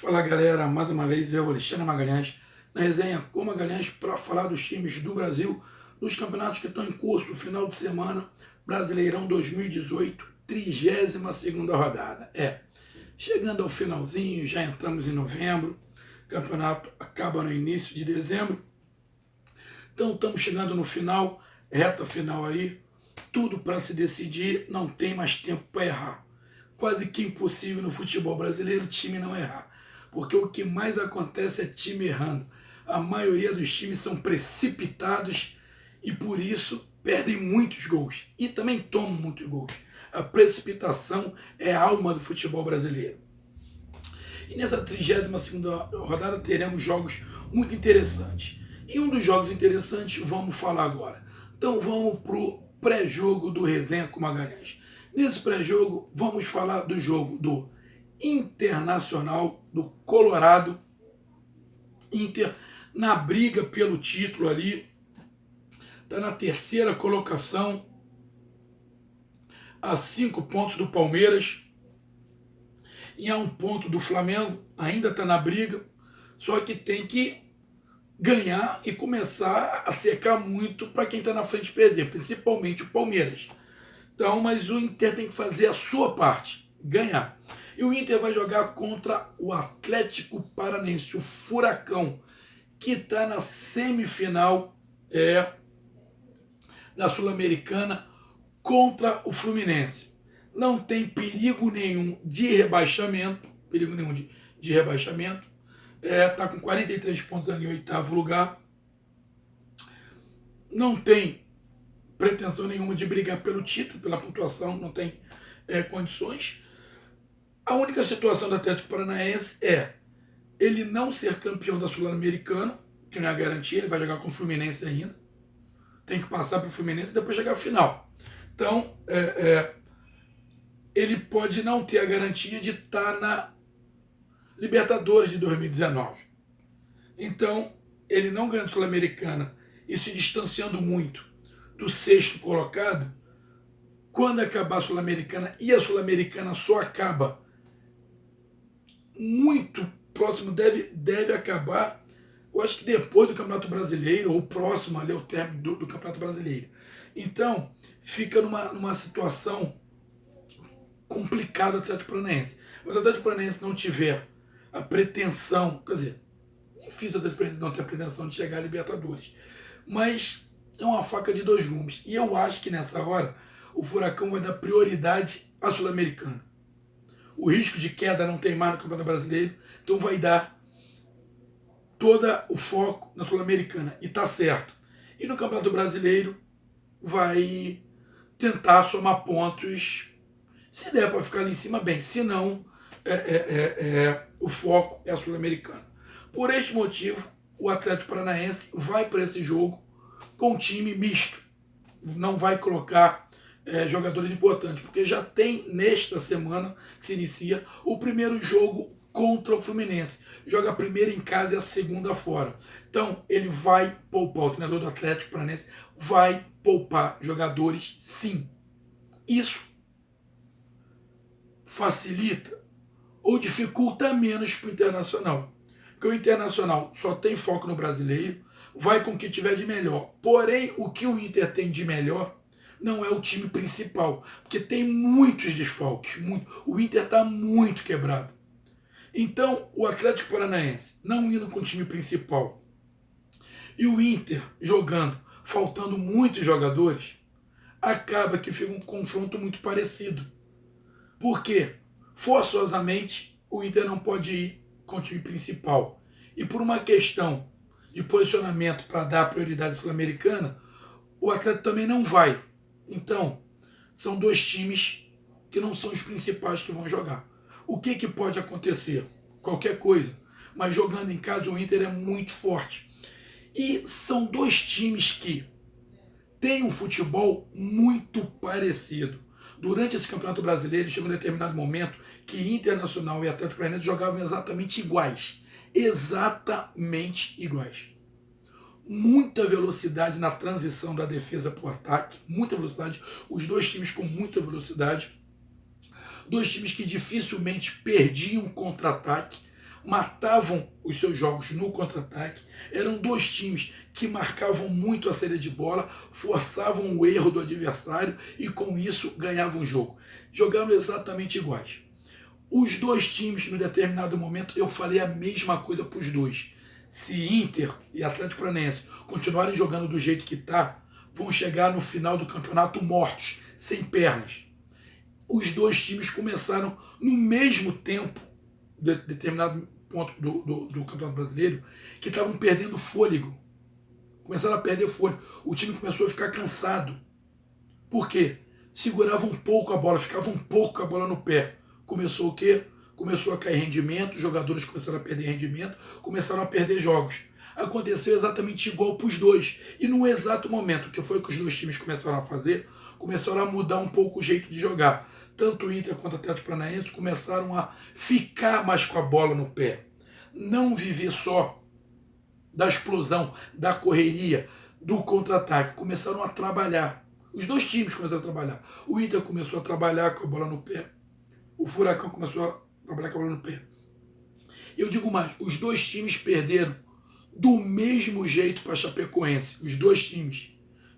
Fala galera, mais uma vez eu, Alexandre Magalhães, na resenha com Magalhães para falar dos times do Brasil nos campeonatos que estão em curso, final de semana, Brasileirão 2018, 32ª rodada. Chegando ao finalzinho, já entramos em novembro, o campeonato acaba no início de dezembro, então estamos chegando no final, reta final aí, tudo para se decidir, não tem mais tempo para errar. Quase que impossível no futebol brasileiro time não errar. Porque o que mais acontece é time errando. A maioria dos times são precipitados e por isso perdem muitos gols. E também tomam muitos gols. A precipitação é a alma do futebol brasileiro. E nessa 32ª rodada teremos jogos muito interessantes. E um dos jogos interessantes vamos falar agora. Então vamos para o pré-jogo do Resenha com Magalhães. Nesse pré-jogo, vamos falar do jogo do Internacional do Colorado. Inter na briga pelo título ali. Está na terceira colocação, a 5 pontos do Palmeiras. E a 1 ponto do Flamengo. Ainda está na briga. Só que tem que ganhar e começar a secar muito para quem está na frente perder. Principalmente o Palmeiras. Então, mas o Inter tem que fazer a sua parte, ganhar. E o Inter vai jogar contra o Atlético Paranaense, o Furacão, que está na semifinal da Sul-Americana contra o Fluminense. Não tem perigo nenhum de rebaixamento, está com 43 pontos ali em 8º lugar. Não tem pretensão nenhuma de brigar pelo título, pela pontuação, não tem condições. A única situação do Atlético Paranaense é ele não ser campeão da Sul-Americana, que não é a garantia, ele vai jogar com o Fluminense ainda. Tem que passar para o Fluminense e depois chegar à final. Então, ele pode não ter a garantia de estar na Libertadores de 2019. Então, ele não ganha a Sul-Americana e se distanciando muito do 6º colocado, quando acabar a Sul-Americana, e a Sul-Americana só acaba muito próximo, deve acabar, eu acho que depois do Campeonato Brasileiro, ou próximo ali ao término do Campeonato Brasileiro. Então, fica numa situação complicada o Atlético Paranaense. Mas o Atlético Paranaense não tiver a pretensão, quer dizer, difícil o Atlético Paranaense não ter a pretensão de chegar à Libertadores, mas é uma faca de dois gumes. E eu acho que nessa hora o Furacão vai dar prioridade à Sul-Americana. O risco de queda não tem mais no Campeonato Brasileiro, então vai dar todo o foco na Sul-Americana. E tá certo. E no Campeonato Brasileiro vai tentar somar pontos, se der para ficar ali em cima, bem. Se não, o foco é a Sul-Americana. Por este motivo, o Atlético Paranaense vai para esse jogo com um time misto. Não vai colocar jogadores importantes, porque já tem nesta semana que se inicia o primeiro jogo contra o Fluminense. Joga a primeira em casa e a segunda fora. Então ele vai poupar, o treinador do Atlético Paranaense vai poupar jogadores, sim. Isso facilita ou dificulta menos para o Internacional. Porque o Internacional só tem foco no Brasileiro, vai com o que tiver de melhor. Porém, o que o Inter tem de melhor não é o time principal, porque tem muitos desfalques. O Inter está muito quebrado. Então, o Atlético Paranaense não indo com o time principal e o Inter jogando, faltando muitos jogadores, acaba que fica um confronto muito parecido. Porque, forçosamente, o Inter não pode ir com o time principal. E por uma questão de posicionamento para dar prioridade sul-americana, o Atlético também não vai. Então, são dois times que não são os principais que vão jogar. O que pode acontecer? Qualquer coisa. Mas jogando em casa, o Inter é muito forte. E são dois times que têm um futebol muito parecido. Durante esse Campeonato Brasileiro, chegou um determinado momento que Internacional e Atlético Paranaense jogavam exatamente iguais. Exatamente iguais. Muita velocidade na transição da defesa para o ataque, muita velocidade, os dois times com muita velocidade, dois times que dificilmente perdiam contra-ataque, matavam os seus jogos no contra-ataque. Eram dois times que marcavam muito a saída de bola, forçavam o erro do adversário e com isso ganhavam o jogo. Jogaram exatamente iguais. Os dois times, no determinado momento, eu falei a mesma coisa para os dois. Se Inter e Atlético Paranaense continuarem jogando do jeito que está, vão chegar no final do campeonato mortos, sem pernas. Os dois times começaram no mesmo tempo, determinado ponto do Campeonato Brasileiro, que estavam perdendo fôlego. Começaram a perder fôlego. O time começou a ficar cansado. Por quê? Segurava um pouco a bola, ficava um pouco com a bola no pé. Começou o quê? Começou a cair rendimento, os jogadores começaram a perder rendimento, começaram a perder jogos. Aconteceu exatamente igual para os dois. E no exato momento, que foi que os dois times começaram a fazer, começaram a mudar um pouco o jeito de jogar. Tanto o Inter quanto o Atlético Paranaense começaram a ficar mais com a bola no pé. Não viver só da explosão, da correria, do contra-ataque. Começaram a trabalhar. Os dois times começaram a trabalhar. O Inter começou a trabalhar com a bola no pé. O Furacão começou a trabalhar com a bola no pé. Eu digo mais, os dois times perderam do mesmo jeito para a Chapecoense. Os dois times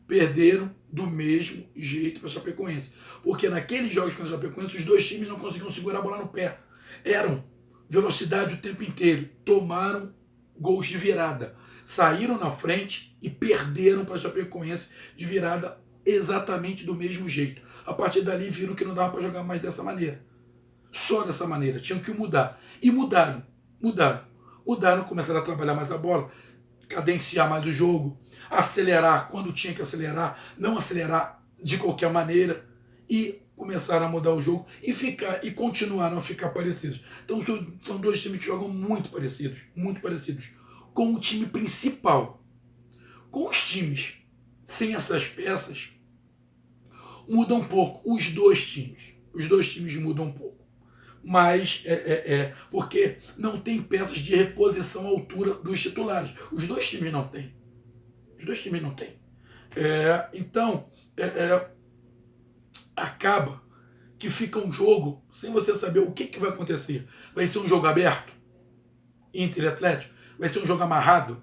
perderam do mesmo jeito para a Chapecoense. Porque naqueles jogos contra a Chapecoense, os dois times não conseguiam segurar a bola no pé. Eram velocidade o tempo inteiro. Tomaram gols de virada. Saíram na frente e perderam para a Chapecoense de virada exatamente do mesmo jeito. A partir dali viram que não dava para jogar mais dessa maneira. Só dessa maneira. Tinham que mudar. E mudaram. Começaram a trabalhar mais a bola, cadenciar mais o jogo, acelerar quando tinha que acelerar, não acelerar de qualquer maneira, e começaram a mudar o jogo e continuaram a ficar parecidos. Então são dois times que jogam muito parecidos com o time principal. Com os times sem essas peças, muda um pouco. Os dois times mudam um pouco. Mas porque não tem peças de reposição à altura dos titulares. Os dois times não têm. Então, acaba que fica um jogo sem você saber o que vai acontecer. Vai ser um jogo aberto, Inter e Atlético? Vai ser um jogo amarrado?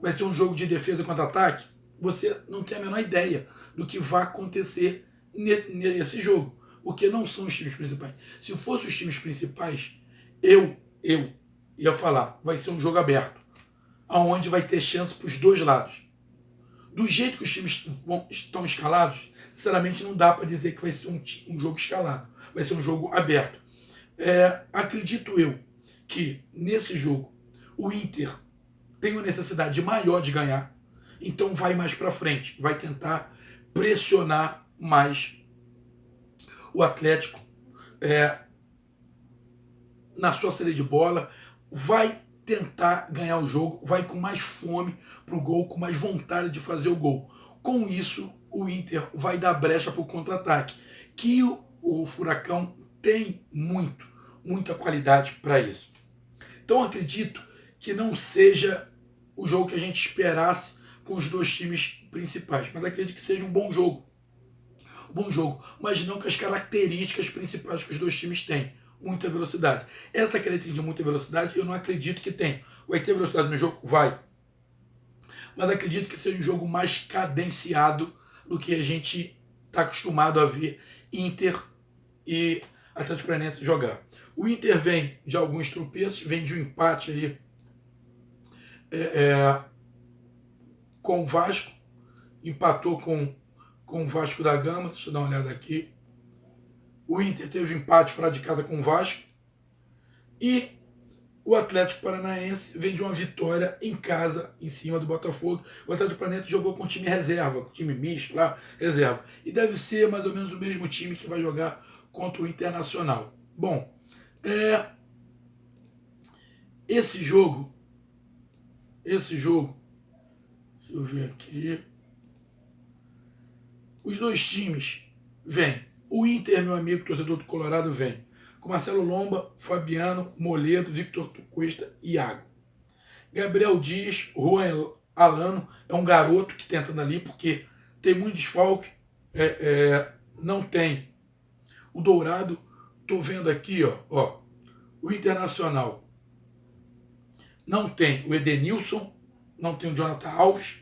Vai ser um jogo de defesa e contra-ataque? Você não tem a menor ideia do que vai acontecer nesse jogo. Porque não são os times principais. Se fossem os times principais, eu ia falar, vai ser um jogo aberto, onde vai ter chance para os dois lados. Do jeito que os times estão escalados, sinceramente não dá para dizer que vai ser um jogo escalado. Vai ser um jogo aberto. Acredito eu que nesse jogo o Inter tem uma necessidade maior de ganhar, então vai mais para frente, vai tentar pressionar mais o Atlético na sua saída de bola, vai tentar ganhar o jogo, vai com mais fome para o gol, com mais vontade de fazer o gol. Com isso, o Inter vai dar brecha para o contra-ataque, que o Furacão tem muita qualidade para isso. Então acredito que não seja o jogo que a gente esperasse com os dois times principais, mas acredito que seja um bom jogo, mas não com as características principais que os dois times têm. Muita velocidade. Essa característica de muita velocidade eu não acredito que tenha. Vai ter velocidade no jogo? Vai. Mas acredito que seja um jogo mais cadenciado do que a gente está acostumado a ver Inter e Atlético Paranaense jogar. O Inter vem de alguns tropeços, vem de um empate aí com o Vasco, empatou com o Vasco da Gama, deixa eu dar uma olhada aqui. O Inter teve um empate fora de casa com o Vasco. E o Atlético Paranaense vem de uma vitória em casa, em cima do Botafogo. O Atlético Paranaense jogou com time reserva, com time misto lá, reserva. E deve ser mais ou menos o mesmo time que vai jogar contra o Internacional. Bom, esse jogo, deixa eu ver aqui. Os dois times vêm. O Inter, meu amigo, torcedor do Colorado, vem com Marcelo Lomba, Fabiano, Moledo, Victor Cuesta e Iago. Gabriel Dias, Juan Alano, é um garoto que tenta ali, porque tem muito desfalque, não tem o Dourado. Tô vendo aqui, ó, o Internacional Não tem o Edenilson, não tem o Jonathan Alves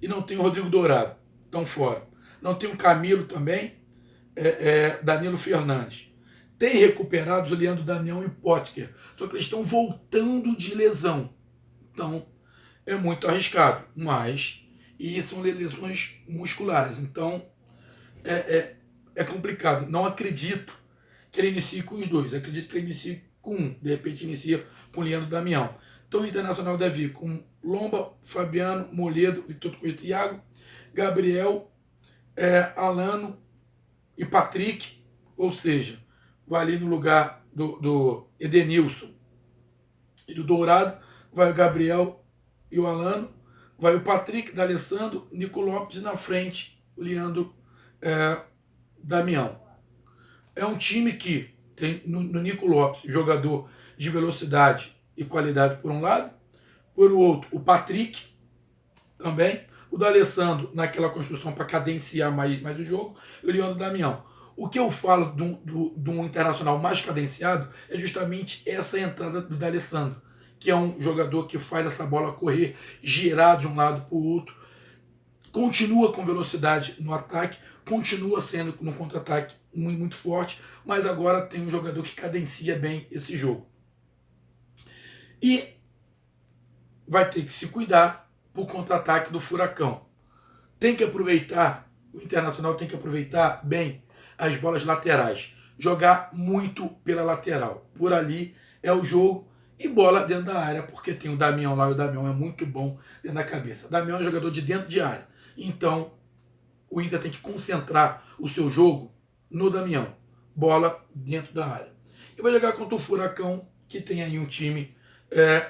e não tem o Rodrigo Dourado. Estão fora. Não tem o Camilo também, Danilo Fernandes. Tem recuperados o Leandro Damião e Potker. Só que eles estão voltando de lesão. Então, é muito arriscado. Mas, e são lesões musculares. Então, é complicado. Não acredito que ele inicie com os dois. Acredito que ele inicie com um. De repente, inicia com o Leandro Damião. Então, o Internacional deve ir com Lomba, Fabiano, Moledo, Victor Coelho, Thiago, Gabriel, Alano e Patrick. Ou seja, vai ali no lugar do Edenilson e do Dourado, vai o Gabriel e o Alano, vai o Patrick, D'Alessandro, Nico Lopes e na frente o Leandro Damião. É um time que tem no Nico Lopes, jogador de velocidade e qualidade por um lado, por outro o Patrick também, o D'Alessandro naquela construção para cadenciar mais o jogo, e o Leandro Damião. O que eu falo de um Internacional mais cadenciado é justamente essa entrada do D'Alessandro, que é um jogador que faz essa bola correr, girar de um lado para o outro, continua com velocidade no ataque, continua sendo no contra-ataque muito, muito forte, mas agora tem um jogador que cadencia bem esse jogo. E vai ter que se cuidar para o contra-ataque do Furacão. Tem que aproveitar, o Internacional tem que aproveitar bem as bolas laterais. Jogar muito pela lateral. Por ali é o jogo e bola dentro da área, porque tem o Damião lá e o Damião é muito bom dentro da cabeça. O Damião é um jogador de dentro de área. Então, o Inter tem que concentrar o seu jogo no Damião. Bola dentro da área. E vai jogar contra o Furacão, que tem aí um time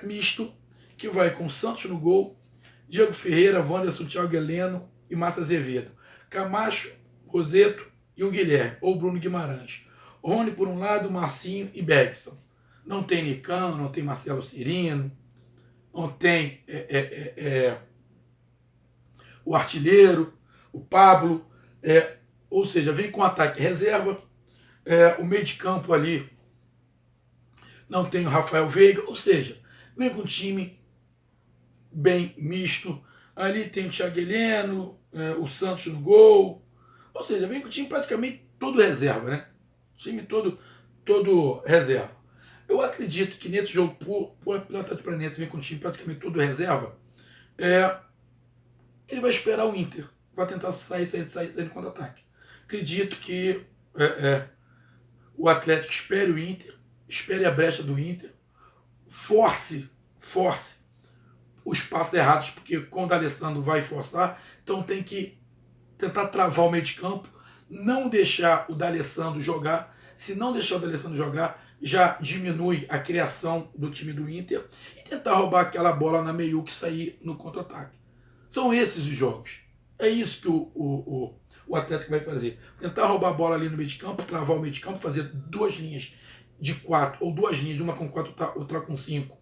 misto, que vai com Santos no gol, Diego Ferreira, Wanderson, Thiago Heleno e Márcio Azevedo. Camacho, Roseto e o Guilherme, ou Bruno Guimarães. Rony por um lado, Marcinho e Bergson. Não tem Nicão, não tem Marcelo Cirino, não tem o artilheiro, o Pablo, ou seja, vem com ataque reserva, o meio de campo ali não tem o Rafael Veiga, ou seja, vem com um time bem misto. Ali tem o Thiago Heleno, o Santos no gol, ou seja, vem com o time praticamente todo reserva, né? O time todo reserva. Eu acredito que nesse jogo, por Atlético Paranaense vem com o time praticamente todo reserva, ele vai esperar o Inter, vai tentar sair no contra-ataque. Acredito que o Atlético espere o Inter, espere a brecha do Inter, force os passos errados, porque quando o Alessandro vai forçar, então tem que tentar travar o meio de campo, não deixar o D'Alessandro jogar. Se não deixar o D'Alessandro jogar, já diminui a criação do time do Inter e tentar roubar aquela bola na meiuca e sair no contra-ataque. São esses os jogos. É isso que o Atlético vai fazer. Tentar roubar a bola ali no meio de campo, travar o meio de campo, fazer duas linhas de 4, ou duas linhas, uma com 4, outra com 5.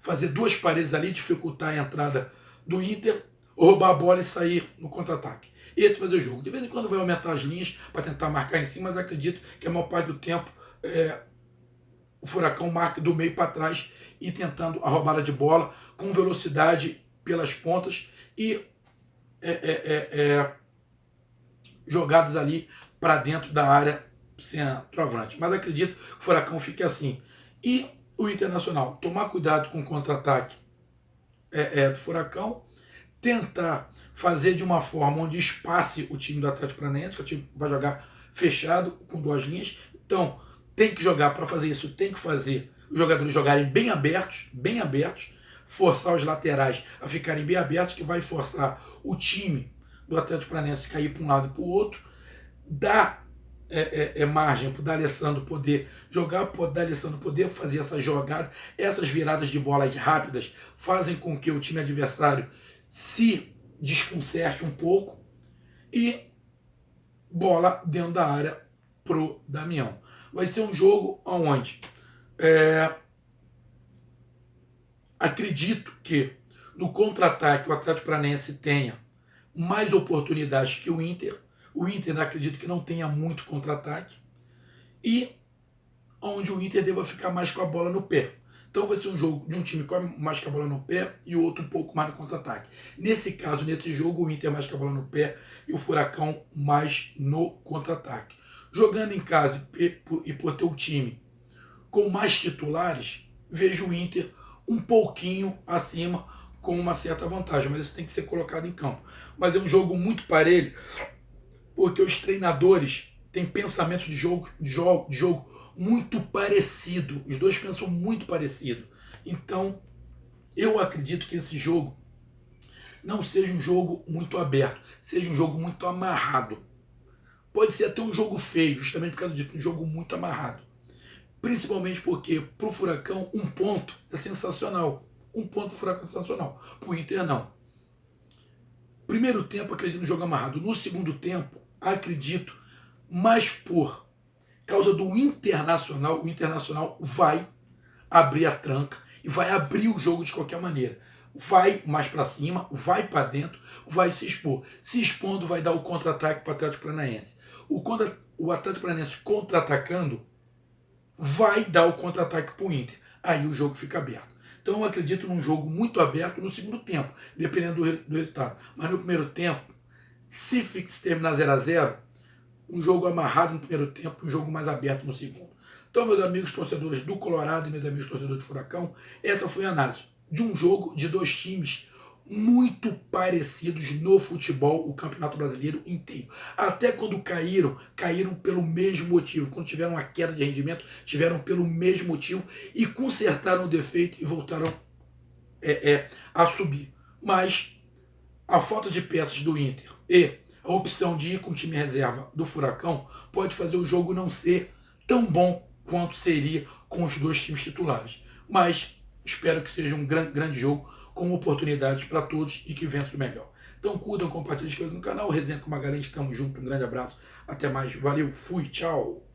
Fazer duas paredes ali, dificultar a entrada do Inter, roubar a bola e sair no contra-ataque. Esse fazer o jogo. De vez em quando vai aumentar as linhas para tentar marcar em cima, mas acredito que a maior parte do tempo o Furacão marca do meio para trás e tentando a roubada de bola com velocidade pelas pontas e jogadas ali para dentro da área centroavante. Mas acredito que o Furacão fique assim. E o Internacional tomar cuidado com o contra-ataque do Furacão, tentar fazer de uma forma onde espace o time do Atlético Paranaense, que o time vai jogar fechado com duas linhas. Então, tem que jogar para fazer isso, tem que fazer os jogadores jogarem bem abertos, forçar os laterais a ficarem bem abertos, que vai forçar o time do Atlético Paranaense cair para um lado e para o outro, dar margem para o D'Alessandro poder jogar, para o D'Alessandro poder fazer essa jogada, essas viradas de bolas rápidas fazem com que o time adversário se desconcerte um pouco e bola dentro da área pro Damião. Vai ser um jogo onde acredito que no contra-ataque o Atlético Paranaense tenha mais oportunidades que o Inter. O Inter acredito que não tenha muito contra-ataque e onde o Inter deva ficar mais com a bola no pé. Então vai ser um jogo de um time que mais com a bola no pé e o outro um pouco mais no contra-ataque. Nesse caso, nesse jogo, o Inter mais com a bola no pé e o Furacão mais no contra-ataque. Jogando em casa e por ter um time com mais titulares, vejo o Inter um pouquinho acima, com uma certa vantagem, mas isso tem que ser colocado em campo. Mas é um jogo muito parelho, porque os treinadores têm pensamentos de jogo muito parecido. Os dois pensam muito parecido. Então, eu acredito que esse jogo não seja um jogo muito aberto, seja um jogo muito amarrado. Pode ser até um jogo feio, justamente por causa disso, um jogo muito amarrado. Principalmente porque para o Furacão um ponto é sensacional. Um ponto para o Furacão é sensacional. Para o Inter não. Primeiro tempo acredito no jogo amarrado. No segundo tempo acredito, mas por causa do Internacional, o Internacional vai abrir a tranca e vai abrir o jogo de qualquer maneira. Vai mais para cima, vai para dentro, vai se expor. Se expondo, vai dar o contra-ataque para o Atlético Paranaense. O Atlético Paranaense contra-atacando, vai dar o contra-ataque para o Inter. Aí o jogo fica aberto. Então eu acredito num jogo muito aberto no segundo tempo, dependendo do resultado. Mas no primeiro tempo, se terminar 0-0, um jogo amarrado no primeiro tempo, um jogo mais aberto no segundo. Então, meus amigos torcedores do Colorado e meus amigos torcedores do Furacão, essa foi a análise de um jogo de dois times muito parecidos no futebol, o Campeonato Brasileiro inteiro. Até quando caíram pelo mesmo motivo. Quando tiveram uma queda de rendimento, tiveram pelo mesmo motivo e consertaram o defeito e voltaram a subir. Mas a falta de peças do Inter e a opção de ir com o time reserva do Furacão pode fazer o jogo não ser tão bom quanto seria com os dois times titulares. Mas espero que seja um grande jogo com oportunidades para todos e que vença o melhor. Então curtam, compartilhem as coisas no canal. Resenha com Magalhães, estamos juntos, um grande abraço, até mais, valeu, fui, tchau!